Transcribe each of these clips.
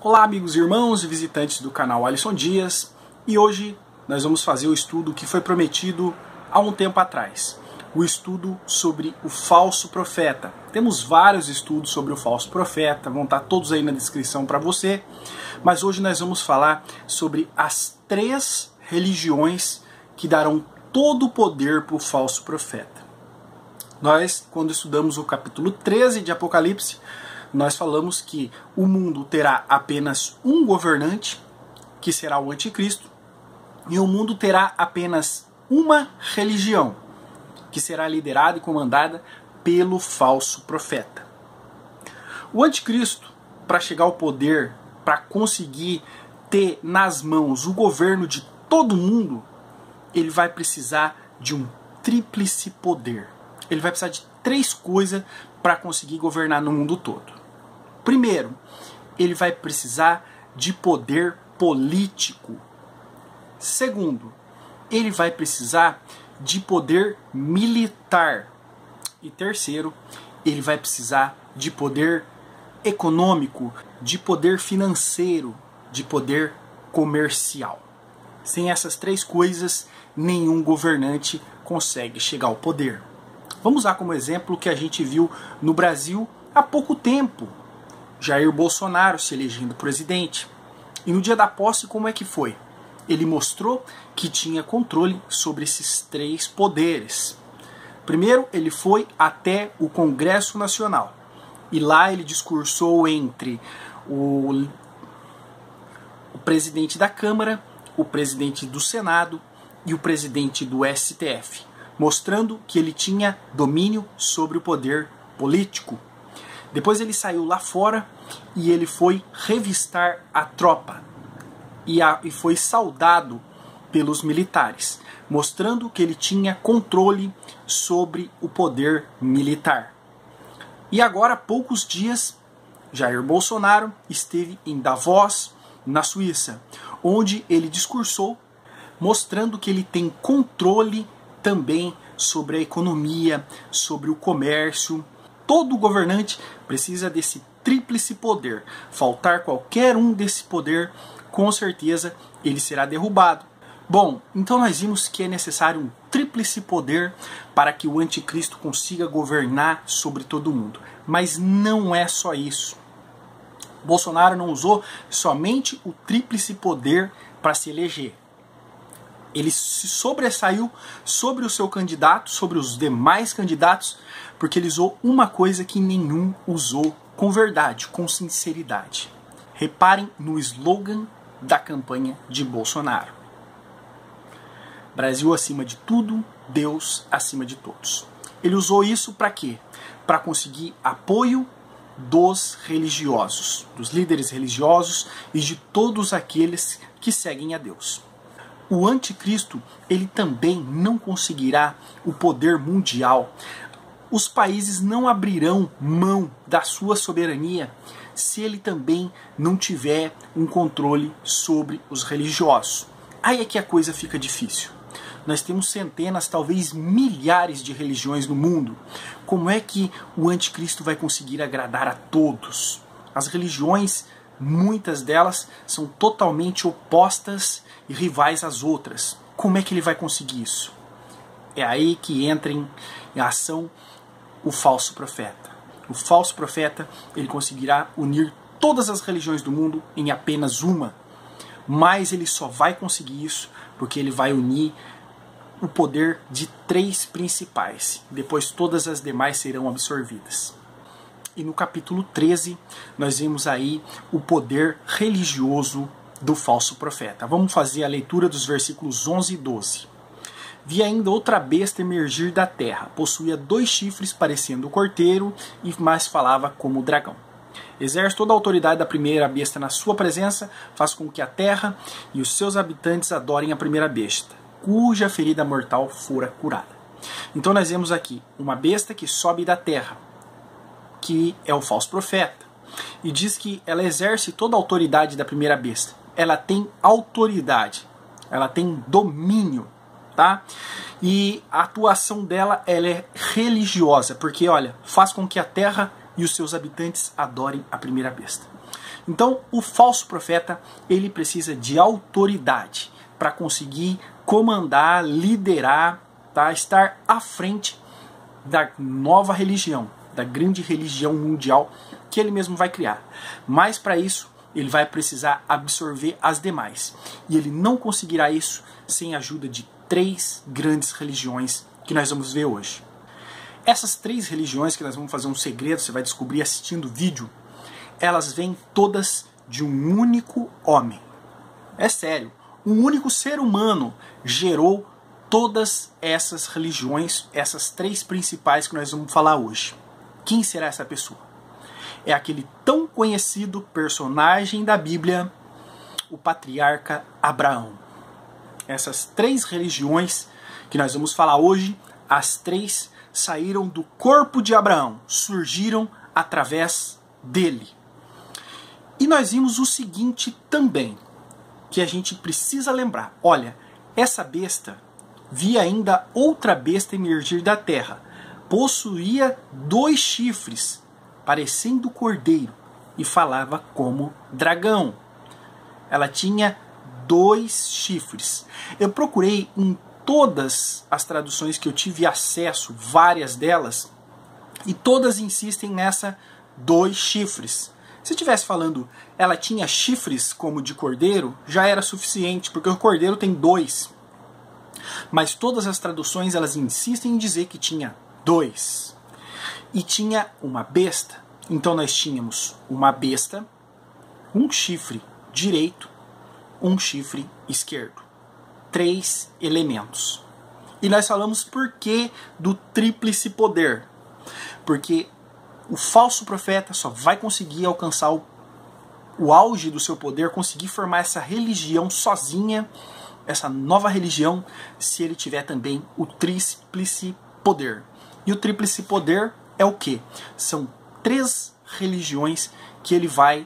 Olá amigos e irmãos e visitantes do canal Alisson Dias, e hoje nós vamos fazer o estudo que foi prometido há um tempo atrás, o estudo sobre o falso profeta. Temos vários estudos sobre o falso profeta, vão estar todos aí na descrição para você, mas hoje nós vamos falar sobre as 3 religiões que darão todo o poder para o falso profeta. Nós, quando estudamos o capítulo 13 de Apocalipse, nós falamos que o mundo terá apenas um governante, que será o anticristo, e o mundo terá apenas uma religião, que será liderada e comandada pelo falso profeta. O anticristo, para chegar ao poder, para conseguir ter nas mãos o governo de todo mundo, ele vai precisar de um tríplice poder. Ele vai precisar de 3 coisas para conseguir governar no mundo todo. Primeiro, ele vai precisar de poder político. Segundo, ele vai precisar de poder militar. E terceiro, ele vai precisar de poder econômico, de poder financeiro, de poder comercial. Sem essas 3 coisas, nenhum governante consegue chegar ao poder. Vamos usar como exemplo o que a gente viu no Brasil há pouco tempo. Jair Bolsonaro se elegendo presidente. E no dia da posse, como é que foi? Ele mostrou que tinha controle sobre esses 3 poderes. Primeiro, ele foi até o Congresso Nacional. E lá ele discursou entre o presidente da Câmara, o presidente do Senado e o presidente do STF, mostrando que ele tinha domínio sobre o poder político. Depois ele saiu lá fora e ele foi revistar a tropa e foi saudado pelos militares, mostrando que ele tinha controle sobre o poder militar. E agora, há poucos dias, Jair Bolsonaro esteve em Davos, na Suíça, onde ele discursou, mostrando que ele tem controle também sobre a economia, sobre o comércio. Todo governante precisa desse tríplice poder. Faltar qualquer um desse poder, com certeza ele será derrubado. Bom, então nós vimos que é necessário um tríplice poder para que o anticristo consiga governar sobre todo mundo. Mas não é só isso. Bolsonaro não usou somente o tríplice poder para se eleger. Ele se sobressaiu sobre o seu candidato, sobre os demais candidatos, porque ele usou uma coisa que nenhum usou com verdade, com sinceridade. Reparem no slogan da campanha de Bolsonaro: Brasil acima de tudo, Deus acima de todos. Ele usou isso para quê? Para conseguir apoio dos religiosos, dos líderes religiosos e de todos aqueles que seguem a Deus. O anticristo, ele também não conseguirá o poder mundial. Os países não abrirão mão da sua soberania se ele também não tiver um controle sobre os religiosos. Aí é que a coisa fica difícil. Nós temos centenas, talvez milhares de religiões no mundo. Como é que o anticristo vai conseguir agradar a todos? As religiões, muitas delas, são totalmente opostas e rivais às outras. Como é que ele vai conseguir isso? É aí que entra em ação o falso profeta. O falso profeta, ele conseguirá unir todas as religiões do mundo em apenas uma, mas ele só vai conseguir isso porque ele vai unir o poder de 3 principais. Depois todas as demais serão absorvidas. E no capítulo 13, nós vemos aí o poder religioso do falso profeta. Vamos fazer a leitura dos versículos 11 e 12. Vi ainda outra besta emergir da terra. Possuía 2 chifres parecendo o cordeiro e mais falava como o dragão. Exerce toda a autoridade da primeira besta na sua presença, faz com que a terra e os seus habitantes adorem a primeira besta, cuja ferida mortal fora curada. Então nós vemos aqui uma besta que sobe da terra, que é o falso profeta, e diz que ela exerce toda a autoridade da primeira besta. Ela tem autoridade, ela tem domínio, tá? E a atuação dela, ela é religiosa, porque olha, faz com que a terra e os seus habitantes adorem a primeira besta. Então, o falso profeta, ele precisa de autoridade para conseguir comandar, liderar, tá? Estar à frente da nova religião, da grande religião mundial que ele mesmo vai criar. Mas para isso, ele vai precisar absorver as demais. E ele não conseguirá isso sem a ajuda de 3 grandes religiões que nós vamos ver hoje. Essas 3 religiões, que nós vamos fazer um segredo, você vai descobrir assistindo o vídeo, elas vêm todas de um único homem. É sério, um único ser humano gerou todas essas religiões, essas 3 principais que nós vamos falar hoje. Quem será essa pessoa? É aquele tão conhecido personagem da Bíblia, o patriarca Abraão. Essas 3 religiões que nós vamos falar hoje, as 3 saíram do corpo de Abraão, surgiram através dele. E nós vimos o seguinte também, que a gente precisa lembrar. Olha, essa besta via ainda outra besta emergir da terra. Possuía 2 chifres, parecendo cordeiro, e falava como dragão. Ela tinha 2 chifres. Eu procurei em todas as traduções que eu tive acesso, várias delas, e todas insistem nessa 2 chifres. Se estivesse falando ela tinha chifres como de cordeiro, já era suficiente, porque o cordeiro tem 2. Mas todas as traduções elas insistem em dizer que tinha 2. E tinha uma besta. Então nós tínhamos uma besta, um chifre direito, um chifre esquerdo. 3 elementos. E nós falamos por que do tríplice poder. Porque o falso profeta só vai conseguir alcançar o auge do seu poder, conseguir formar essa religião sozinha, essa nova religião, se ele tiver também o tríplice poder. E o tríplice poder é o quê? São 3 religiões que ele vai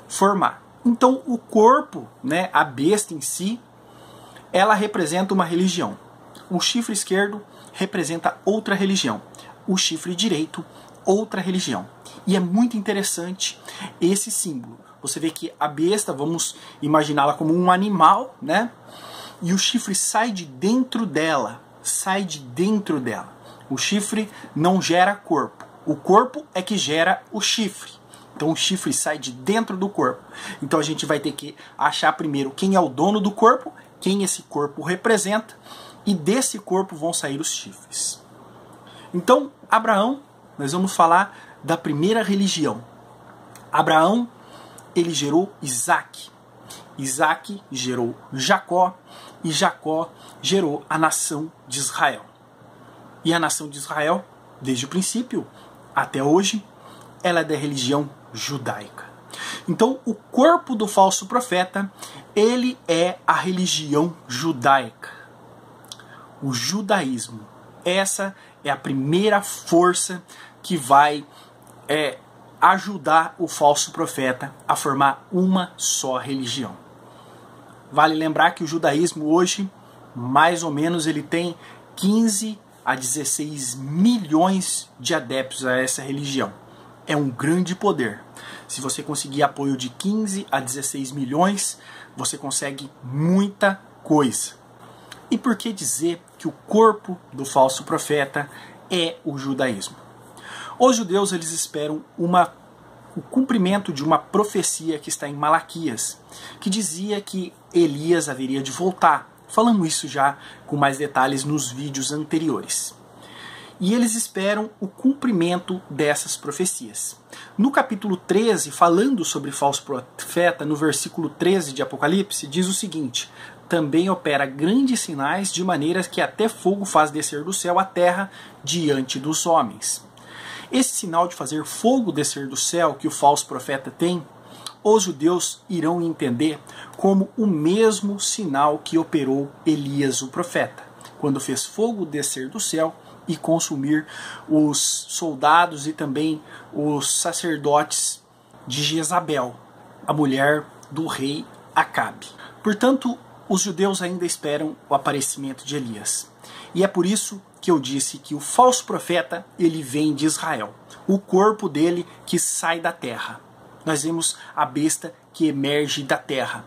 formar. Então o corpo, né, a besta em si, ela representa uma religião. O chifre esquerdo representa outra religião. O chifre direito, outra religião. E é muito interessante esse símbolo. Você vê que a besta, vamos imaginá-la como um animal, né? E o chifre sai de dentro dela. Sai de dentro dela. O chifre não gera corpo. O corpo é que gera o chifre. Então o chifre sai de dentro do corpo. Então a gente vai ter que achar primeiro quem é o dono do corpo, quem esse corpo representa, e desse corpo vão sair os chifres. Então, Abraão, nós vamos falar da primeira religião. Abraão, ele gerou Isaac. Isaac gerou Jacó, e Jacó gerou a nação de Israel. E a nação de Israel, desde o princípio até hoje, ela é da religião judaica. Então, o corpo do falso profeta, ele é a religião judaica. O judaísmo. Essa é a primeira força que vai ajudar o falso profeta a formar uma só religião. Vale lembrar que o judaísmo hoje, mais ou menos, ele tem 15 a 16 milhões de adeptos a essa religião. É um grande poder. Se você conseguir apoio de 15 a 16 milhões, você consegue muita coisa. E por que dizer que o corpo do falso profeta é o judaísmo? Os judeus, eles esperam o cumprimento de uma profecia que está em Malaquias, que dizia que Elias haveria de voltar. Falamos isso já com mais detalhes nos vídeos anteriores. E eles esperam o cumprimento dessas profecias. No capítulo 13, falando sobre falso profeta, no versículo 13 de Apocalipse, diz o seguinte: também opera grandes sinais, de maneira que até fogo faz descer do céu a terra diante dos homens. Esse sinal de fazer fogo descer do céu que o falso profeta tem, os judeus irão entender como o mesmo sinal que operou Elias, o profeta, quando fez fogo descer do céu e consumir os soldados e também os sacerdotes de Jezabel, a mulher do rei Acabe. Portanto, os judeus ainda esperam o aparecimento de Elias. E é por isso que eu disse que o falso profeta, ele vem de Israel. O corpo dele que sai da terra. nós vemos a besta que emerge da terra.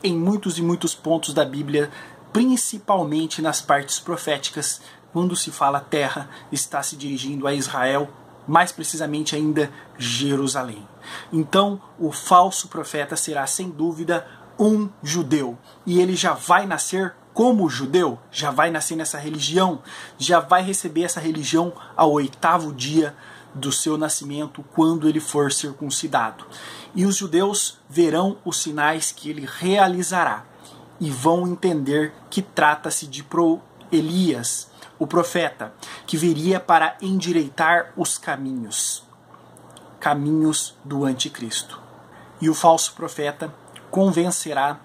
Em muitos e muitos pontos da Bíblia, principalmente nas partes proféticas, quando se fala terra, está se dirigindo a Israel, mais precisamente ainda Jerusalém. Então, o falso profeta será sem dúvida um judeu, e ele já vai nascer como judeu, já vai nascer nessa religião, já vai receber essa religião ao 8º dia do seu nascimento, quando ele for circuncidado. E os judeus verão os sinais que ele realizará e vão entender que trata-se de Elias, o profeta, que viria para endireitar os caminhos do anticristo. E o falso profeta convencerá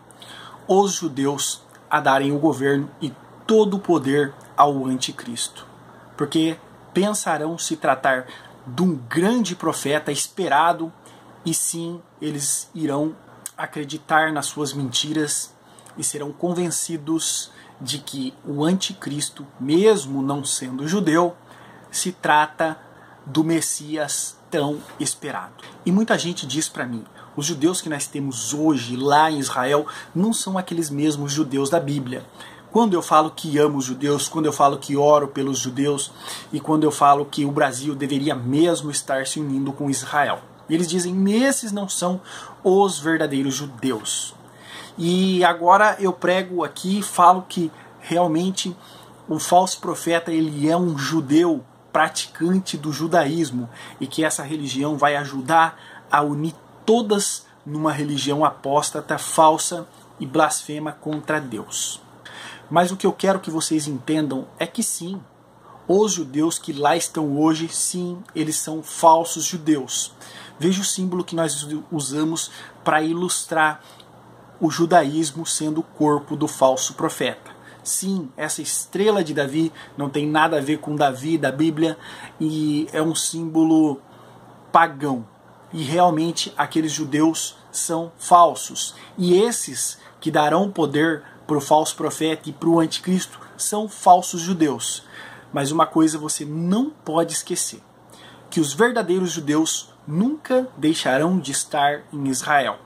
os judeus a darem o governo e todo o poder ao anticristo, porque pensarão se tratar de um grande profeta esperado, e sim, eles irão acreditar nas suas mentiras e serão convencidos de que o anticristo, mesmo não sendo judeu, se trata do Messias tão esperado. E muita gente diz para mim, os judeus que nós temos hoje lá em Israel não são aqueles mesmos judeus da Bíblia. Quando eu falo que amo os judeus, quando eu falo que oro pelos judeus e quando eu falo que o Brasil deveria mesmo estar se unindo com Israel. E eles dizem, esses não são os verdadeiros judeus. E agora eu prego aqui e falo que realmente o falso profeta ele é um judeu praticante do judaísmo e que essa religião vai ajudar a unir todas numa religião apóstata, falsa e blasfema contra Deus. Mas o que eu quero que vocês entendam é que sim, os judeus que lá estão hoje, sim, eles são falsos judeus. Veja o símbolo que nós usamos para ilustrar o judaísmo sendo o corpo do falso profeta. Sim, essa estrela de Davi não tem nada a ver com Davi da Bíblia e é um símbolo pagão. E realmente aqueles judeus são falsos. E esses que darão poder para o falso profeta e para o anticristo são falsos judeus. Mas uma coisa você não pode esquecer, que os verdadeiros judeus nunca deixarão de estar em Israel.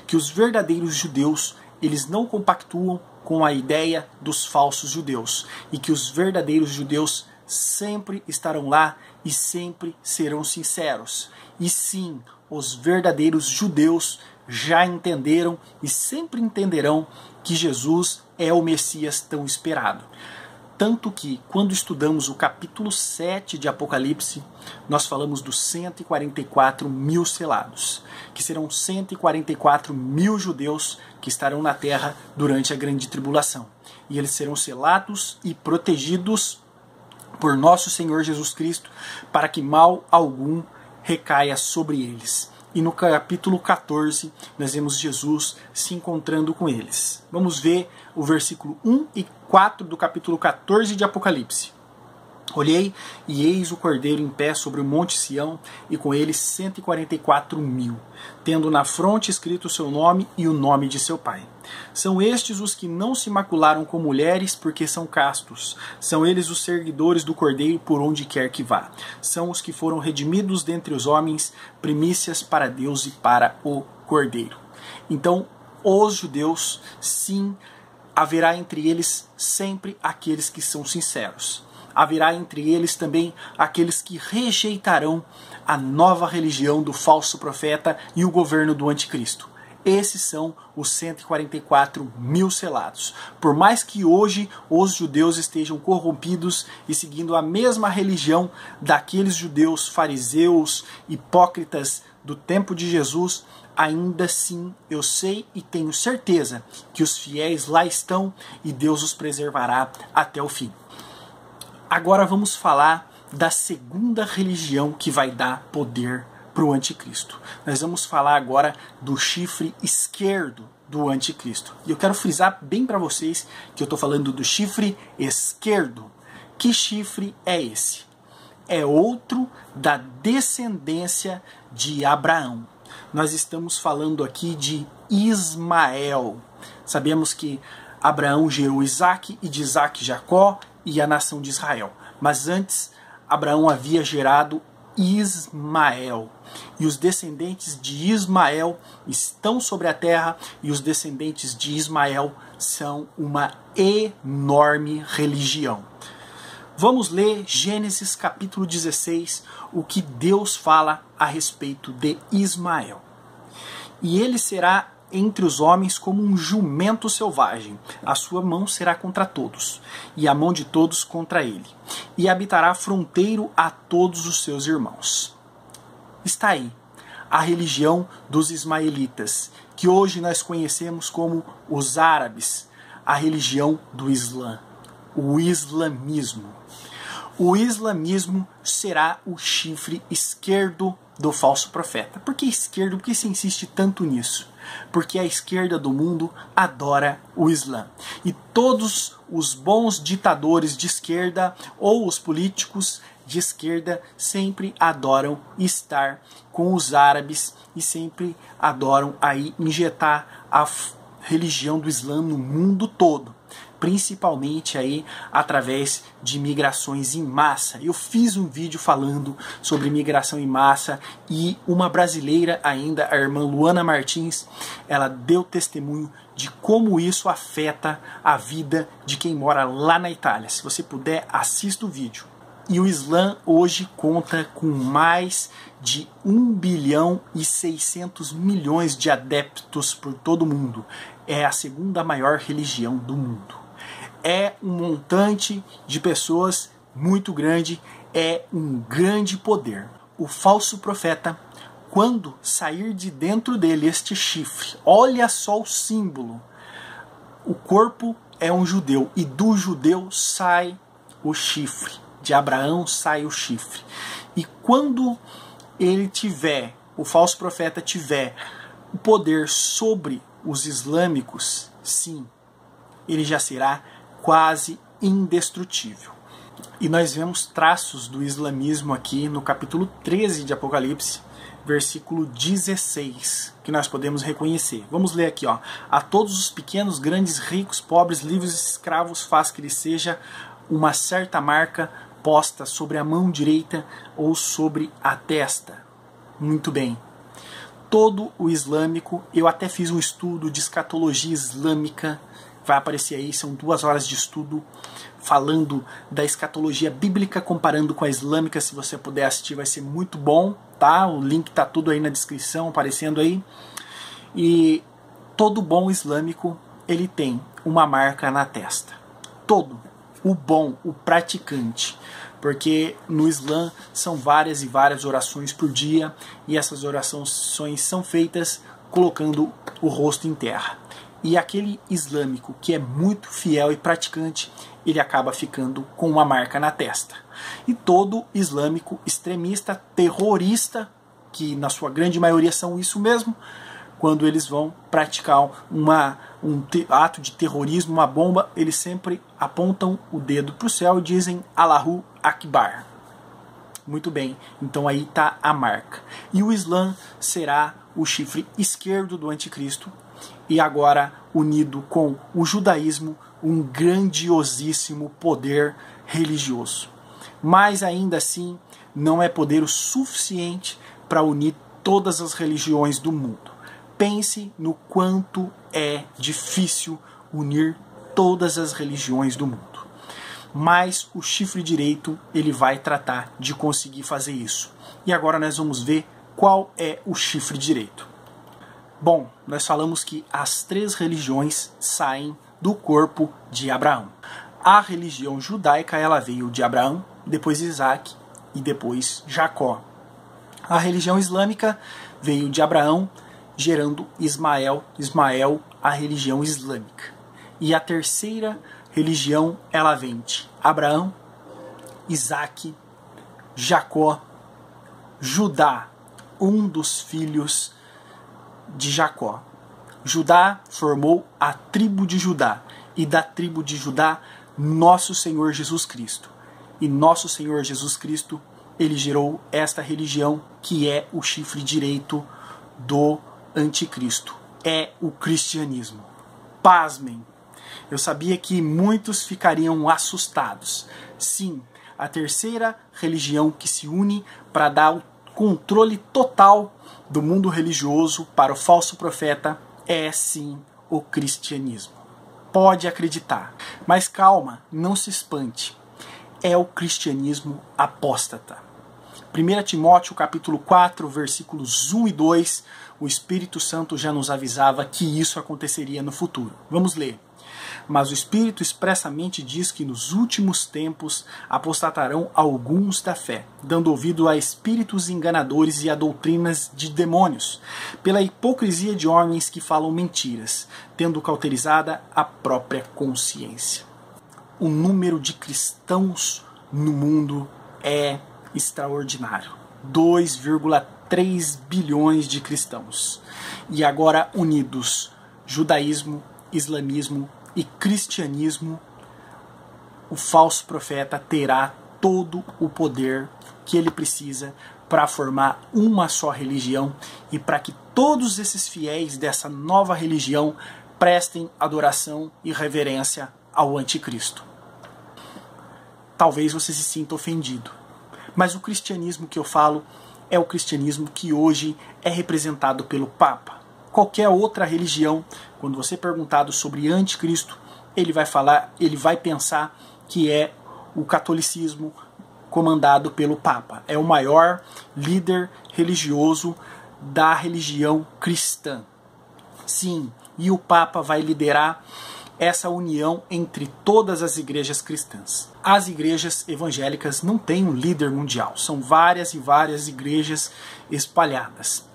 Que os verdadeiros judeus, eles não compactuam com a ideia dos falsos judeus. E que os verdadeiros judeus sempre estarão lá e sempre serão sinceros. E sim, os verdadeiros judeus já entenderam e sempre entenderão que Jesus é o Messias tão esperado. Tanto que, quando estudamos o capítulo 7 de Apocalipse, nós falamos dos 144 mil selados, que serão 144 mil judeus que estarão na terra durante a grande tribulação. E eles serão selados e protegidos por nosso Senhor Jesus Cristo, para que mal algum recaia sobre eles. E no capítulo 14, nós vemos Jesus se encontrando com eles. Vamos ver o versículo 1 e 4 do capítulo 14 de Apocalipse. Olhei, e eis o Cordeiro em pé sobre o monte Sião, e com ele 144 mil, tendo na fronte escrito o seu nome e o nome de seu pai. São estes os que não se macularam com mulheres, porque são castos. São eles os seguidores do Cordeiro por onde quer que vá. São os que foram redimidos dentre os homens, primícias para Deus e para o Cordeiro. Então, os judeus, sim, haverá entre eles sempre aqueles que são sinceros. Haverá entre eles também aqueles que rejeitarão a nova religião do falso profeta e o governo do anticristo. Esses são os 144 mil selados. Por mais que hoje os judeus estejam corrompidos e seguindo a mesma religião daqueles judeus fariseus, hipócritas do tempo de Jesus, ainda assim eu sei e tenho certeza que os fiéis lá estão e Deus os preservará até o fim. Agora vamos falar da segunda religião que vai dar poder para o anticristo. Nós vamos falar agora do chifre esquerdo do anticristo. E eu quero frisar bem para vocês que eu estou falando do chifre esquerdo. Que chifre é esse? É outro da descendência de Abraão. Nós estamos falando aqui de Ismael. Sabemos que Abraão gerou Isaac e de Isaac Jacó e a nação de Israel. Mas antes, Abraão havia gerado Ismael. E os descendentes de Ismael estão sobre a terra, e os descendentes de Ismael são uma enorme religião. Vamos ler Gênesis capítulo 16, o que Deus fala a respeito de Ismael. E ele será entre os homens como um jumento selvagem, a sua mão será contra todos, e a mão de todos contra ele, e habitará fronteiro a todos os seus irmãos. Está aí a religião dos ismaelitas, que hoje nós conhecemos como os árabes, a religião do Islã, o islamismo. O islamismo será o chifre esquerdo do falso profeta. Por que esquerdo? Por que se insiste tanto nisso? Porque a esquerda do mundo adora o Islã. E todos os bons ditadores de esquerda ou os políticos de esquerda sempre adoram estar com os árabes e sempre adoram aí injetar a religião do Islã no mundo todo, principalmente aí através de migrações em massa. Eu fiz um vídeo falando sobre migração em massa e uma brasileira ainda, a irmã Luana Martins, ela deu testemunho de como isso afeta a vida de quem mora lá na Itália. Se você puder, assista o vídeo. E o Islã hoje conta com mais de 1 bilhão e 600 milhões de adeptos por todo o mundo. É a segunda maior religião do mundo. É um montante de pessoas muito grande, é um grande poder. O falso profeta, quando sair de dentro dele este chifre, olha só o símbolo. O corpo é um judeu e do judeu sai o chifre. De Abraão sai o chifre. E quando ele tiver, o falso profeta tiver o poder sobre os islâmicos, sim, ele já será quase indestrutível. E nós vemos traços do islamismo aqui no capítulo 13 de Apocalipse, versículo 16, que nós podemos reconhecer. Vamos ler aqui, ó. A todos os pequenos, grandes, ricos, pobres, livres e escravos faz que lhe seja uma certa marca posta sobre a mão direita ou sobre a testa. Muito bem. Todo o islâmico, eu até fiz um estudo de escatologia islâmica, vai aparecer aí, são 2 horas de estudo falando da escatologia bíblica comparando com a islâmica. Se você puder assistir vai ser muito bom, tá? O link tá tudo aí na descrição, aparecendo aí. E todo bom islâmico, ele tem uma marca na testa. Todo. O bom, o praticante. Porque no Islã são várias e várias orações por dia e essas orações são feitas colocando o rosto em terra. E aquele islâmico que é muito fiel e praticante, ele acaba ficando com uma marca na testa. E todo islâmico extremista, terrorista, que na sua grande maioria são isso mesmo, quando eles vão praticar um ato de terrorismo, uma bomba, eles sempre apontam o dedo para o céu e dizem Allahu Akbar. Muito bem, então aí está a marca. E o Islã será o chifre esquerdo do anticristo e agora unido com o judaísmo, um grandiosíssimo poder religioso. Mas ainda assim não é poder o suficiente para unir todas as religiões do mundo. Pense no quanto é difícil unir todas as religiões do mundo. Mas o chifre direito, ele vai tratar de conseguir fazer isso. E agora nós vamos ver qual é o chifre direito. Bom, nós falamos que as 3 religiões saem do corpo de Abraão. A religião judaica, ela veio de Abraão, depois Isaac e depois Jacó. A religião islâmica veio de Abraão, gerando Ismael, a religião islâmica. E a terceira religião, ela vem de Abraão, Isaac, Jacó, Judá, um dos filhos de Jacó. Judá formou a tribo de Judá, e da tribo de Judá, nosso Senhor Jesus Cristo. E nosso Senhor Jesus Cristo, ele gerou esta religião que é o chifre direito do anticristo, é o cristianismo. Pasmem, eu sabia que muitos ficariam assustados. Sim, A terceira religião que se une para dar o controle total do mundo religioso para o falso profeta é sim o cristianismo. Pode acreditar. Mas calma, não se espante. É o cristianismo apóstata. 1 Timóteo capítulo 4, versículos 1 e 2, o Espírito Santo já nos avisava que isso aconteceria no futuro. Vamos ler. Mas o Espírito expressamente diz que nos últimos tempos apostatarão alguns da fé, dando ouvido a espíritos enganadores e a doutrinas de demônios, pela hipocrisia de homens que falam mentiras, tendo cauterizada a própria consciência. O número de cristãos no mundo é extraordinário. 2,3 bilhões de cristãos. E agora unidos, judaísmo, islamismo e cristianismo, o falso profeta terá todo o poder que ele precisa para formar uma só religião e para que todos esses fiéis dessa nova religião prestem adoração e reverência ao anticristo. Talvez você se sinta ofendido, mas o cristianismo que eu falo é o cristianismo que hoje é representado pelo Papa. Qualquer outra religião, quando você é perguntado sobre anticristo, ele vai pensar que é o catolicismo comandado pelo Papa. É o maior líder religioso da religião cristã. Sim, e o Papa vai liderar essa união entre todas as igrejas cristãs. As igrejas evangélicas não têm um líder mundial, são várias e várias igrejas espalhadas.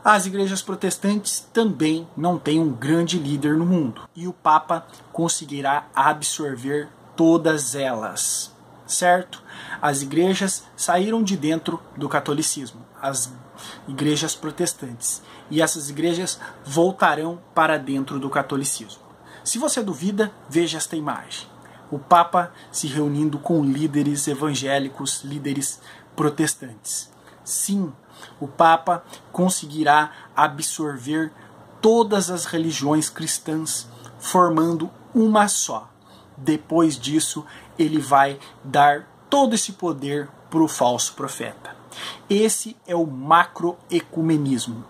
As igrejas protestantes também não têm um grande líder no mundo. E o Papa conseguirá absorver todas elas. Certo? As igrejas saíram de dentro do catolicismo. As igrejas protestantes. E essas igrejas voltarão para dentro do catolicismo. Se você duvida, veja esta imagem. O Papa se reunindo com líderes evangélicos, líderes protestantes. Sim, o Papa conseguirá absorver todas as religiões cristãs, formando uma só. Depois disso, ele vai dar todo esse poder para o falso profeta. Esse é o macroecumenismo.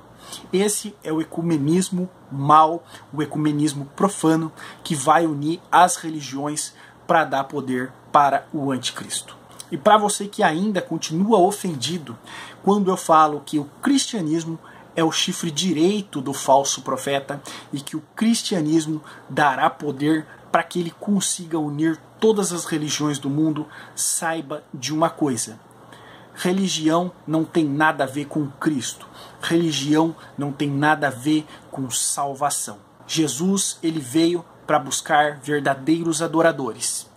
Esse é o ecumenismo mau, o ecumenismo profano, que vai unir as religiões para dar poder para o anticristo. E para você que ainda continua ofendido quando eu falo que o cristianismo é o chifre direito do falso profeta e que o cristianismo dará poder para que ele consiga unir todas as religiões do mundo, saiba de uma coisa. Religião não tem nada a ver com Cristo. Religião não tem nada a ver com salvação. Jesus, ele veio para buscar verdadeiros adoradores.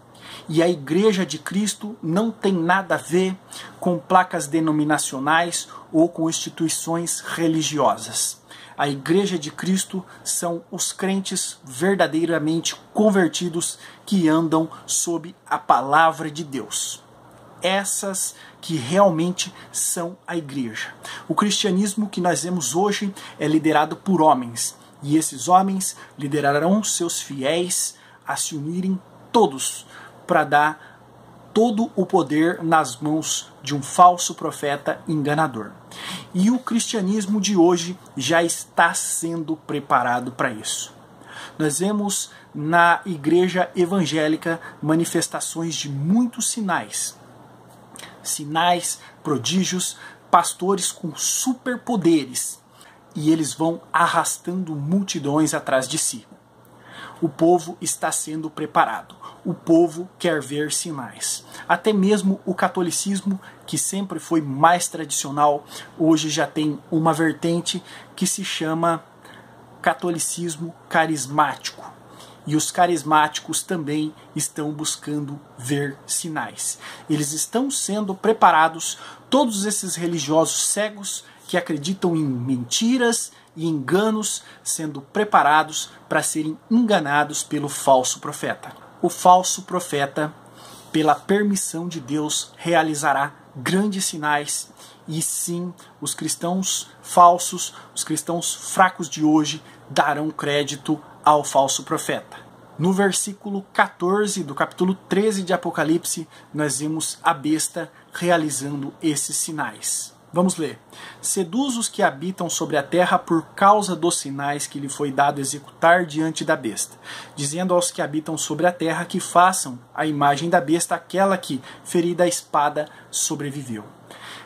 E a Igreja de Cristo não tem nada a ver com placas denominacionais ou com instituições religiosas. A Igreja de Cristo são os crentes verdadeiramente convertidos que andam sob a palavra de Deus. Essas que realmente são a Igreja. O cristianismo que nós vemos hoje é liderado por homens. E esses homens liderarão seus fiéis a se unirem todos para dar todo o poder nas mãos de um falso profeta enganador. E o cristianismo de hoje já está sendo preparado para isso. Nós vemos na igreja evangélica manifestações de muitos sinais. Sinais, prodígios, pastores com superpoderes. E eles vão arrastando multidões atrás de si. O povo está sendo preparado. O povo quer ver sinais. Até mesmo o catolicismo, que sempre foi mais tradicional, hoje já tem uma vertente que se chama catolicismo carismático. E os carismáticos também estão buscando ver sinais. Eles estão sendo preparados, todos esses religiosos cegos que acreditam em mentiras e enganos, sendo preparados para serem enganados pelo falso profeta. O falso profeta, pela permissão de Deus, realizará grandes sinais. E sim, os cristãos falsos, os cristãos fracos de hoje, darão crédito ao falso profeta. No versículo 14 do capítulo 13 de Apocalipse, nós vemos a besta realizando esses sinais. Vamos ler. Seduz os que habitam sobre a terra por causa dos sinais que lhe foi dado executar diante da besta, dizendo aos que habitam sobre a terra que façam a imagem da besta, aquela que, ferida a espada, sobreviveu.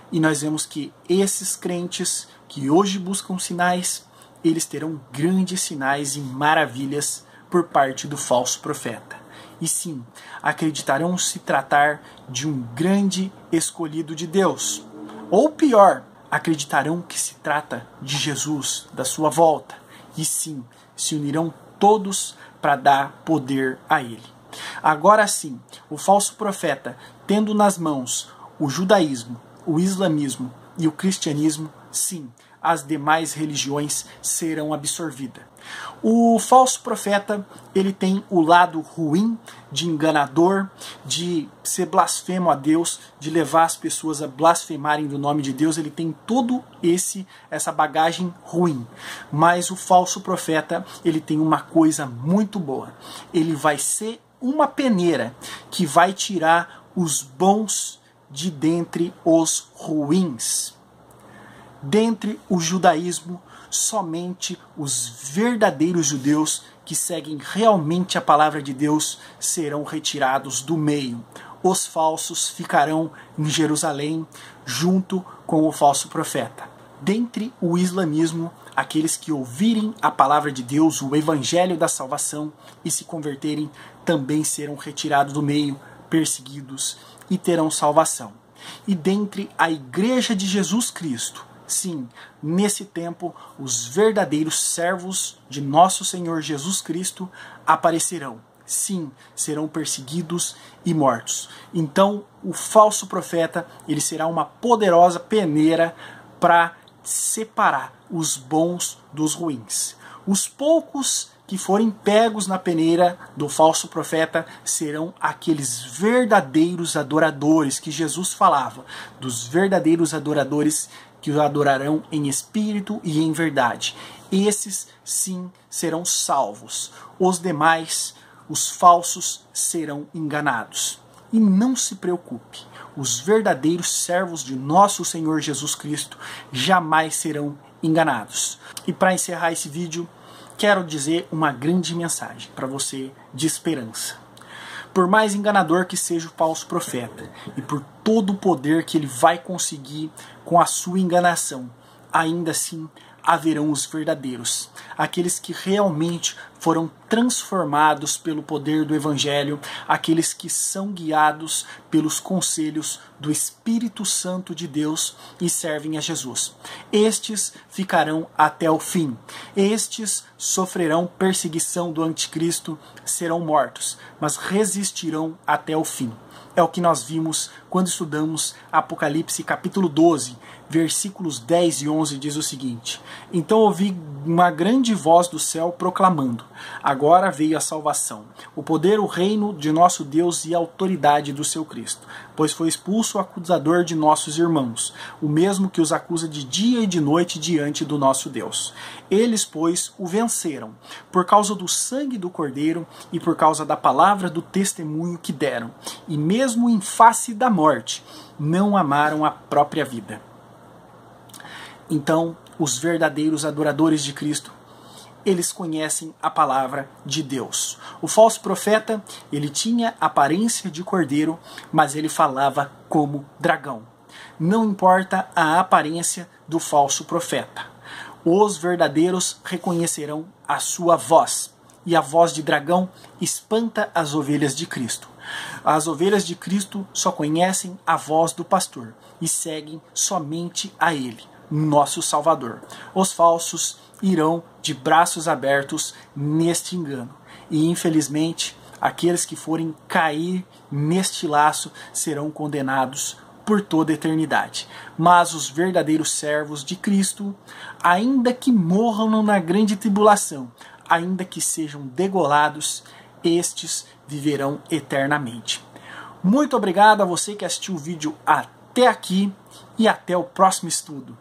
E nós vemos que esses crentes que hoje buscam sinais, eles terão grandes sinais e maravilhas por parte do falso profeta. E sim, acreditarão se tratar de um grande escolhido de Deus. Ou pior, acreditarão que se trata de Jesus, da sua volta. E sim, se unirão todos para dar poder a ele. Agora sim, o falso profeta, tendo nas mãos o judaísmo, o islamismo e o cristianismo, sim, as demais religiões serão absorvidas. O falso profeta, ele tem o lado ruim de enganador, de ser blasfemo a Deus, de levar as pessoas a blasfemarem do nome de Deus. Ele tem todo essa bagagem ruim. Mas o falso profeta, ele tem uma coisa muito boa. Ele vai ser uma peneira que vai tirar os bons de dentre os ruins. Dentre o judaísmo, somente os verdadeiros judeus que seguem realmente a palavra de Deus serão retirados do meio. Os falsos ficarão em Jerusalém junto com o falso profeta. Dentre o islamismo, aqueles que ouvirem a palavra de Deus, o evangelho da salvação, e se converterem, também serão retirados do meio, perseguidos e terão salvação. E dentre a igreja de Jesus Cristo, sim, nesse tempo, os verdadeiros servos de nosso Senhor Jesus Cristo aparecerão. Sim, serão perseguidos e mortos. Então, o falso profeta, ele será uma poderosa peneira para separar os bons dos ruins. Os poucos que forem pegos na peneira do falso profeta serão aqueles verdadeiros adoradores que Jesus falava, dos verdadeiros adoradores que o adorarão em espírito e em verdade. Esses, sim, serão salvos. Os demais, os falsos, serão enganados. E não se preocupe, os verdadeiros servos de nosso Senhor Jesus Cristo jamais serão enganados. E para encerrar esse vídeo, quero dizer uma grande mensagem para você de esperança. Por mais enganador que seja o falso profeta, e por todo o poder que ele vai conseguir com a sua enganação, ainda assim haverão os verdadeiros, aqueles que realmente foram transformados pelo poder do Evangelho, aqueles que são guiados pelos conselhos do Espírito Santo de Deus e servem a Jesus. Estes ficarão até o fim. Estes sofrerão perseguição do anticristo, serão mortos, mas resistirão até o fim. É o que nós vimos quando estudamos Apocalipse capítulo 12, versículos 10 e 11, diz o seguinte: Então ouvi uma grande voz do céu proclamando: Agora veio a salvação, o poder, o reino de nosso Deus e a autoridade do seu Cristo, pois foi expulso o acusador de nossos irmãos, o mesmo que os acusa de dia e de noite diante do nosso Deus. Eles, pois, o venceram, por causa do sangue do Cordeiro e por causa da palavra do testemunho que deram, e mesmo em face da morte, não amaram a própria vida. Então, os verdadeiros adoradores de Cristo, eles conhecem a palavra de Deus. O falso profeta, ele tinha aparência de cordeiro, mas ele falava como dragão. Não importa a aparência do falso profeta. Os verdadeiros reconhecerão a sua voz. E a voz de dragão espanta as ovelhas de Cristo. As ovelhas de Cristo só conhecem a voz do pastor e seguem somente a ele, nosso Salvador. Os falsos irão de braços abertos neste engano. E infelizmente, aqueles que forem cair neste laço serão condenados por toda a eternidade. Mas os verdadeiros servos de Cristo, ainda que morram na grande tribulação, ainda que sejam degolados, estes viverão eternamente. Muito obrigado a você que assistiu o vídeo até aqui e até o próximo estudo.